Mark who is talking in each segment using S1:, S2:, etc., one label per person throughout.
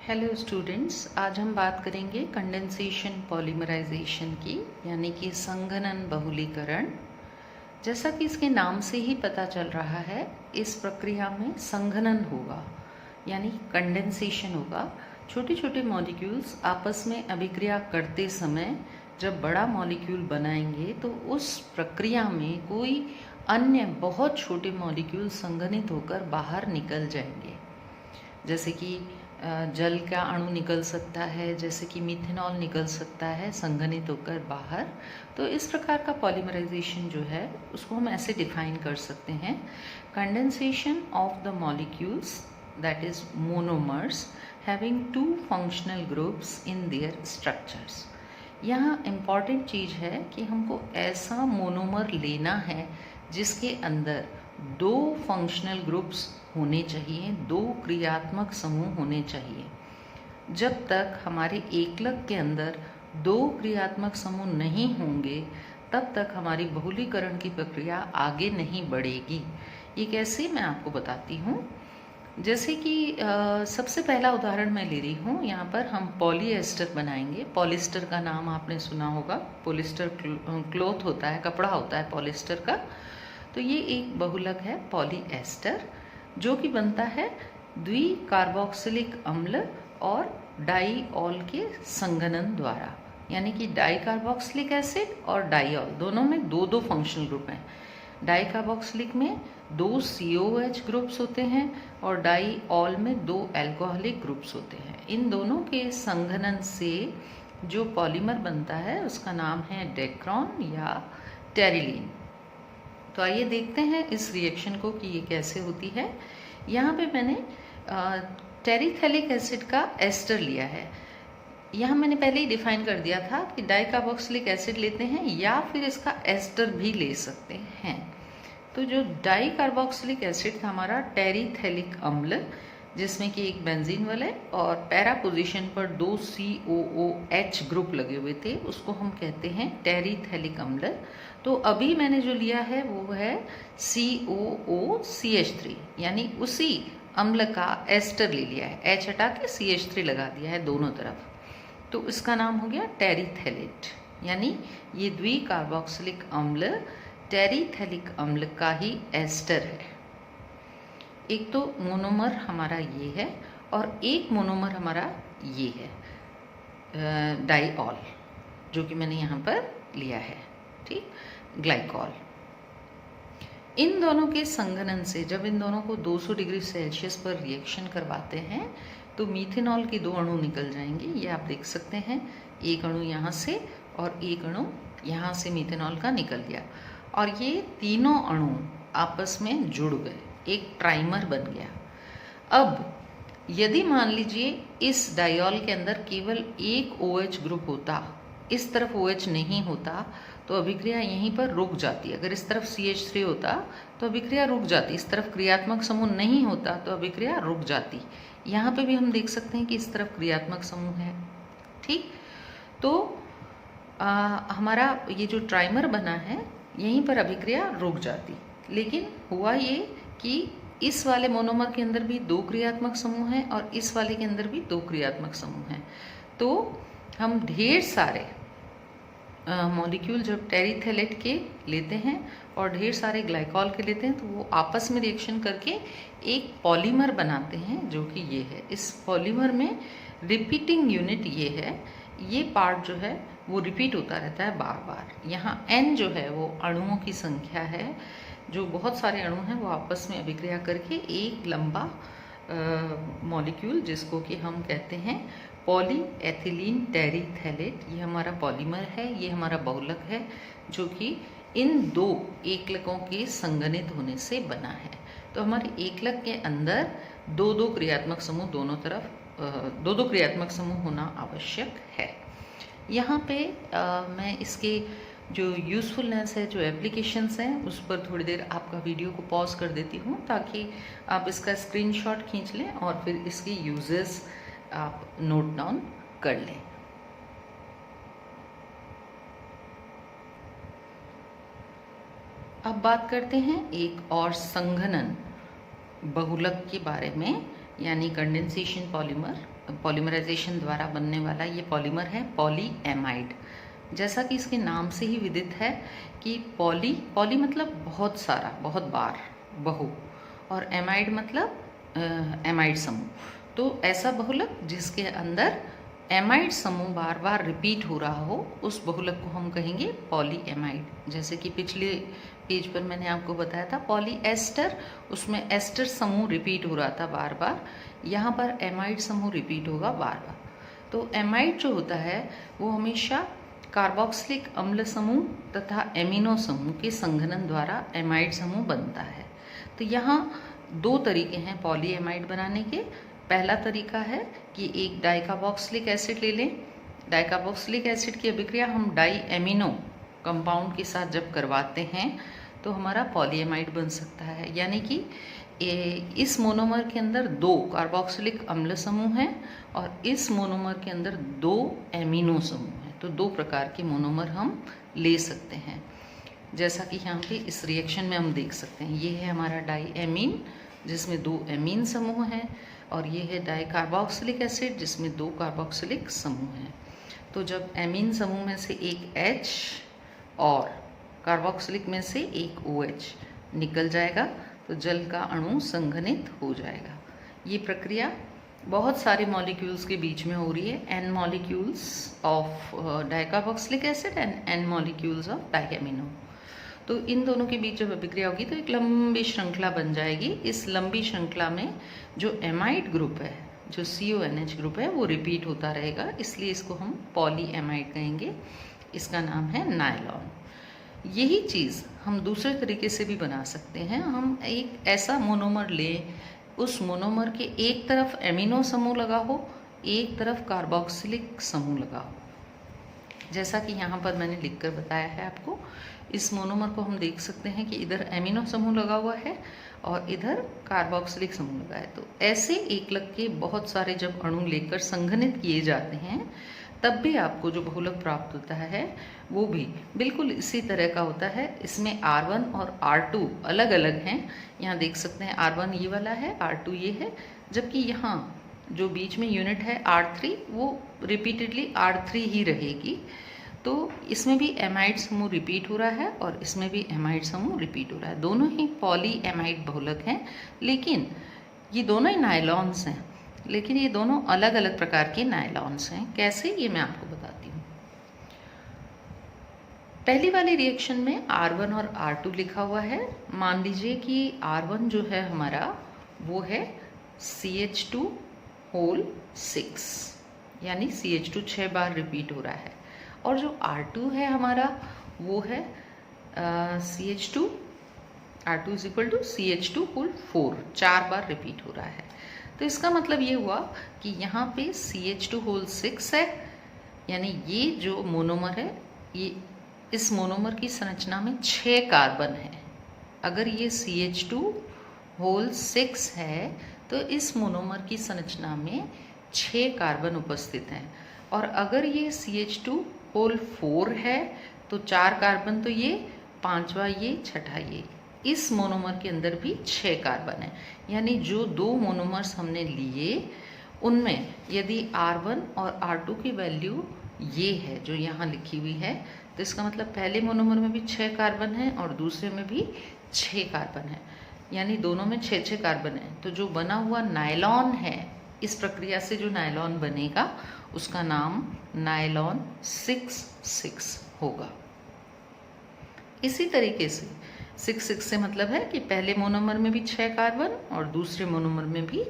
S1: Hello students, आज हम बात करेंगे कंडेंसेशन पॉलीमराइजेशन की, यानी कि संघनन बहुलीकरण। जैसा कि इसके नाम से ही पता चल रहा है, इस प्रक्रिया में संघनन होगा, यानी कंडेंसेशन होगा। छोटे छोटे मॉलिक्यूल्स आपस में अभिक्रिया करते समय जब बड़ा मॉलिक्यूल बनाएंगे तो उस प्रक्रिया में कोई अन्य बहुत छोटे मॉलिक्यूल संघनित होकर बाहर निकल जाएंगे। जैसे कि जल का अणु निकल सकता है, जैसे कि मिथेनॉल निकल सकता है संघनित होकर बाहर। तो इस प्रकार का पॉलीमराइजेशन जो है उसको हम ऐसे डिफाइन कर सकते हैं: condensation of the molecules that is monomers having two functional groups in their structures. यहाँ इम्पॉर्टेंट चीज़ है कि हमको ऐसा मोनोमर लेना है जिसके अंदर दो फंक्शनल ग्रुप्स होने चाहिए, दो क्रियात्मक समूह होने चाहिए। जब तक हमारे एकलक के अंदर दो क्रियात्मक समूह नहीं होंगे तब तक हमारी बहुलीकरण की प्रक्रिया आगे नहीं बढ़ेगी। ये कैसे, मैं आपको बताती हूँ। जैसे कि सबसे पहला उदाहरण मैं ले रही हूँ। यहाँ पर हम पॉलीएस्टर बनाएंगे। पॉलिस्टर का नाम आपने सुना होगा। पॉलिस्टर क्लॉथ होता है, कपड़ा होता है पॉलिस्टर का। तो ये एक बहुलक है पॉलीएस्टर, जो कि बनता है द्विकार्बोक्सिलिक अम्ल और डाईऑल के संघनन द्वारा। यानी कि डाईकार्बोक्सिलिक एसिड और डाईऑल दोनों में दो दो फंक्शनल ग्रुप हैं। डाईकार्बोक्सिलिक में दो COH ग्रुप्स होते हैं और डाईऑल में दो एल्कोहलिक ग्रुप्स होते हैं। इन दोनों के संघनन से जो पॉलीमर बनता है उसका नाम है डेक्रॉन या टेरिलीन। तो आइए देखते हैं इस रिएक्शन को कि ये कैसे होती है। यहाँ पे मैंने टेरिथैलिक एसिड का एस्टर लिया है। यहाँ मैंने पहले ही डिफाइन कर दिया था कि डाईकार्बोक्सिलिक एसिड लेते हैं या फिर इसका एस्टर भी ले सकते हैं। तो जो डाईकार्बोक्सिलिक एसिड था हमारा टेरिथैलिक अम्ल, जिसमें कि एक बेंजीन वाले और पैरा पोजीशन पर दो COOH ग्रुप लगे हुए थे, उसको हम कहते हैं टेरिथैलिक अम्ल। तो अभी मैंने जो लिया है वो है COOCH3, यानी उसी अम्ल का एस्टर ले लिया है। H हटा के CH3 लगा दिया है दोनों तरफ। तो इसका नाम हो गया टेरिथैलेट, यानी ये द्विकार्बोक्सिलिक अम्ल टेरिथैलिक अम्ल का ही एस्टर है। एक तो मोनोमर हमारा ये है और एक मोनोमर हमारा ये है डाईऑल, जो कि मैंने यहाँ पर लिया है, ठीक, ग्लाइकॉल। इन दोनों के संघनन से जब इन दोनों को 200 डिग्री सेल्सियस पर रिएक्शन करवाते हैं तो मीथेनॉल के दो अणु निकल जाएंगे। ये आप देख सकते हैं, एक अणु यहाँ से और एक अणु यहाँ से मीथेनॉल का निकल गया और ये तीनों अणु आपस में जुड़ गए, एक ट्राइमर बन गया। अब यदि मान लीजिए इस डाईऑल के अंदर केवल एक OH ग्रुप होता, इस तरफ OH नहीं होता, तो अभिक्रिया यहीं पर रुक जाती। अगर इस तरफ CH3 होता तो अभिक्रिया रुक जाती, इस तरफ क्रियात्मक समूह नहीं होता तो अभिक्रिया रुक जाती। यहाँ पे भी हम देख सकते हैं कि इस तरफ क्रियात्मक समूह है, ठीक। तो हमारा ये जो ट्राइमर बना है यहीं पर अभिक्रिया रुक जाती। लेकिन हुआ ये कि इस वाले मोनोमर के अंदर भी दो क्रियात्मक समूह हैं और इस वाले के अंदर भी दो क्रियात्मक समूह हैं। तो हम ढेर सारे मॉलिक्यूल जब टेरिथैलेट के लेते हैं और ढेर सारे ग्लाइकॉल के लेते हैं तो वो आपस में रिएक्शन करके एक पॉलीमर बनाते हैं, जो कि ये है। इस पॉलीमर में रिपीटिंग यूनिट ये है, ये पार्ट जो है वो रिपीट होता रहता है बार बार। यहाँ N जो है वो अणुओं की संख्या है, जो बहुत सारे अणु हैं वो आपस में अभिक्रिया करके एक लंबा मॉलिक्यूल, जिसको कि हम कहते हैं पॉलीएथिलीन टेरिथैलेट, ये हमारा पॉलीमर है, ये हमारा बहुलक है, जो कि इन दो एकलकों के संघनित होने से बना है। तो हमारे एकलक के अंदर दो दो क्रियात्मक समूह दोनों तरफ दो दो क्रियात्मक समूह होना आवश्यक है। यहाँ पे मैं इसके जो यूज़फुलनेस है, जो एप्लीकेशंस हैं, उस पर थोड़ी देर आपका वीडियो को पॉज कर देती हूँ ताकि आप इसका स्क्रीनशॉट खींच लें और फिर इसके यूजेस आप नोट डाउन कर लें। अब बात करते हैं एक और संघनन बहुलक के बारे में, यानी कंडेंसेशन पॉलीमर पॉलीमराइजेशन द्वारा बनने वाला ये पॉलीमर है पॉलीएमाइड। जैसा कि इसके नाम से ही विदित है कि पॉली मतलब बहुत सारा, बहुत बार, बहु, और एमाइड मतलब एमाइड समूह। तो ऐसा बहुलक जिसके अंदर एमाइड समूह बार बार रिपीट हो रहा हो, उस बहुलक को हम कहेंगे पॉलीएमाइड। जैसे कि पिछले पेज पर मैंने आपको बताया था पॉलीएस्टर, उसमें एस्टर समूह रिपीट हो रहा था बार बार, यहाँ पर एमाइड समूह रिपीट होगा बार बार। तो एमाइड जो होता है वो हमेशा कार्बोक्सिलिक अम्ल समूह तथा एमिनो समूह के संघनन द्वारा एमाइड समूह बनता है। तो यहाँ दो तरीके हैं पॉलीएमाइड बनाने के। पहला तरीका है कि एक डाइकार्बोक्सिलिक एसिड ले लें। डाइकार्बोक्सिलिक एसिड की अभिक्रिया हम डाई एमिनो कंपाउंड के साथ जब करवाते हैं तो हमारा पॉलीएमाइड बन सकता है। यानी कि इस मोनोमर के अंदर दो कार्बोक्सिलिक अम्ल समूह हैं और इस मोनोमर के अंदर दो एमिनो समूह हैं। तो दो प्रकार के मोनोमर हम ले सकते हैं, जैसा कि यहाँ पे इस रिएक्शन में हम देख सकते हैं। ये है हमारा डाई एमीन जिसमें दो एमीन समूह हैं, और ये है डाई कार्बोक्सिलिक एसिड जिसमें दो कार्बोक्सिलिक समूह हैं। तो जब एमीन समूह में से एक H और कार्बोक्सिलिक में से एक OH निकल जाएगा तो जल का अणु संघनित हो जाएगा। ये प्रक्रिया बहुत सारे मॉलिक्यूल्स के बीच में हो रही है, N molecules of dicarboxylic acid and N molecules of diamino. तो इन दोनों के बीच जब अभिक्रिया होगी तो एक लंबी श्रृंखला बन जाएगी। इस लंबी श्रृंखला में जो एमाइड ग्रुप है, जो CONH ग्रुप है, वो रिपीट होता रहेगा, इसलिए इसको हम पॉलीएमाइड कहेंगे। इसका नाम है नायलॉन। यही चीज़ हम दूसरे तरीके से भी बना सकते हैं। हम एक ऐसा मोनोमर लें, उस मोनोमर के एक तरफ एमिनो समूह लगा हो, एक तरफ कार्बोक्सिलिक समूह लगा हो। जैसा कि यहाँ पर मैंने लिखकर बताया है आपको, इस मोनोमर को हम देख सकते हैं कि इधर एमिनो समूह लगा हुआ है और इधर कार्बोक्सिलिक समूह लगा है। तो ऐसे एकलक के बहुत सारे जब अणु लेकर संघनित किए जाते हैं तब भी आपको जो बहुलक प्राप्त होता है वो भी बिल्कुल इसी तरह का होता है। इसमें R1 और R2 अलग अलग हैं। यहाँ देख सकते हैं R1 ये वाला है, R2 ये है, जबकि यहाँ जो बीच में यूनिट है R3 वो रिपीटेडली R3 ही रहेगी। तो इसमें भी एमाइड समूह रिपीट हो रहा है और इसमें भी एमाइड समूह रिपीट हो रहा है। दोनों ही पॉलीएमाइड बहुलक हैं, लेकिन ये दोनों ही नायलॉन्स हैं, लेकिन ये दोनों अलग अलग प्रकार के नायलॉन्स हैं। कैसे, ये मैं आपको बताती हूँ। पहली वाली रिएक्शन में R1 और R2 लिखा हुआ है। मान लीजिए कि R1 जो है हमारा वो है CH2 होल 6, यानी CH2 6 बार रिपीट हो रहा है, और जो R2 है हमारा वो है CH2, R2 is equal to CH2 whole 4, 4 बार रिपीट हो रहा है। तो इसका मतलब ये हुआ कि यहाँ पे CH2 होल 6 है, यानी ये जो मोनोमर है, ये इस मोनोमर की संरचना में 6 कार्बन है। अगर ये CH2 होल 6 है तो इस मोनोमर की संरचना में 6 कार्बन उपस्थित हैं, और अगर ये CH2 होल 4 है तो 4 कार्बन तो ये, 5वां ये, 6ठा ये। इस मोनोमर के अंदर भी 6 कार्बन है। यानी जो दो मोनोमर्स हमने लिए उनमें यदि R1 और R2 की वैल्यू ये है जो यहाँ लिखी हुई है, तो इसका मतलब पहले मोनोमर में भी 6 कार्बन है और दूसरे में भी 6 कार्बन है, यानी दोनों में 6-6 कार्बन है। तो जो बना हुआ नायलॉन है, इस प्रक्रिया से जो नायलॉन बनेगा उसका नाम नायलॉन 6-6 होगा। इसी तरीके से 6-6 से मतलब है कि पहले मोनोमर में भी 6 कार्बन और दूसरे मोनोमर में भी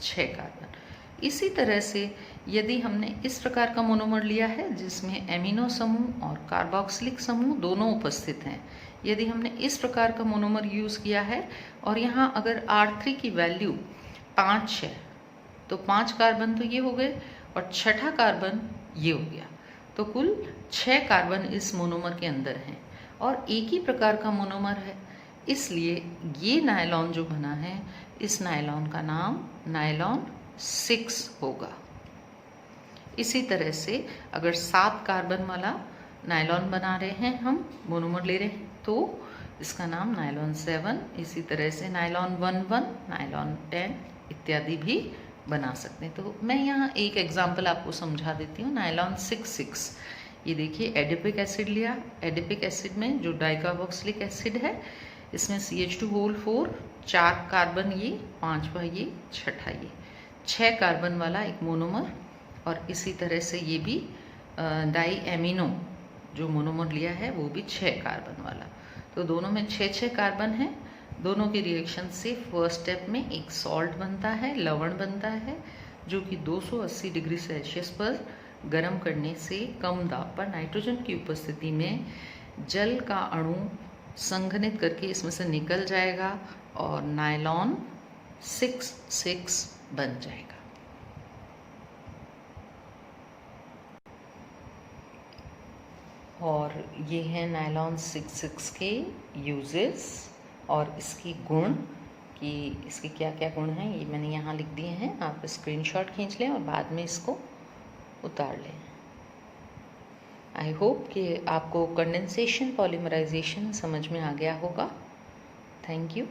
S1: 6 कार्बन। इसी तरह से यदि हमने इस प्रकार का मोनोमर लिया है जिसमें एमिनो समूह और कार्बोक्सिलिक समूह दोनों उपस्थित हैं, यदि हमने इस प्रकार का मोनोमर यूज़ किया है और यहाँ अगर R3 की वैल्यू 5 है तो 5 कार्बन तो ये हो गए और 6ठा कार्बन ये हो गया, तो कुल 6 कार्बन इस मोनोमर के अंदर हैं और एक ही प्रकार का मोनोमर है, इसलिए ये नायलॉन जो बना है, इस नायलॉन का नाम नायलॉन 6 होगा। इसी तरह से अगर 7 कार्बन वाला नायलॉन बना रहे हैं, हम मोनोमर ले रहे हैं, तो इसका नाम नायलॉन 7, इसी तरह से नायलॉन 11, नायलॉन 10 इत्यादि भी बना सकते हैं। तो मैं यहाँ एक एग्जांपल आपको समझा देती हूँ। नायलॉन 6,6, ये देखिए एडिपिक एसिड लिया। एडिपिक एसिड में जो डाइकार्बोक्सिलिक एसिड है, इसमें CH2 4 कार्बन, ये 5वां, ये 6ठा, ये 6 कार्बन वाला एक मोनोमर। और इसी तरह से ये भी डाई एमिनो जो मोनोमर लिया है वो भी 6 कार्बन वाला। तो दोनों में 6 कार्बन है। दोनों के रिएक्शन से फर्स्ट स्टेप में एक सॉल्ट बनता है, लवण बनता है, जो कि 280 डिग्री सेल्सियस पर गर्म करने से कम दाब पर नाइट्रोजन की उपस्थिति में जल का अणु संघनित करके इसमें से निकल जाएगा और नायलॉन 6,6 बन जाएगा। और ये है नायलॉन 6,6 के यूजेस और इसकी गुण, कि इसके क्या क्या गुण हैं ये मैंने यहाँ लिख दिए हैं। आप स्क्रीनशॉट खींच लें और बाद में इसको उतार लें। आई होप कि आपको कंडेंसेशन पॉलीमराइजेशन समझ में आ गया होगा। Thank you.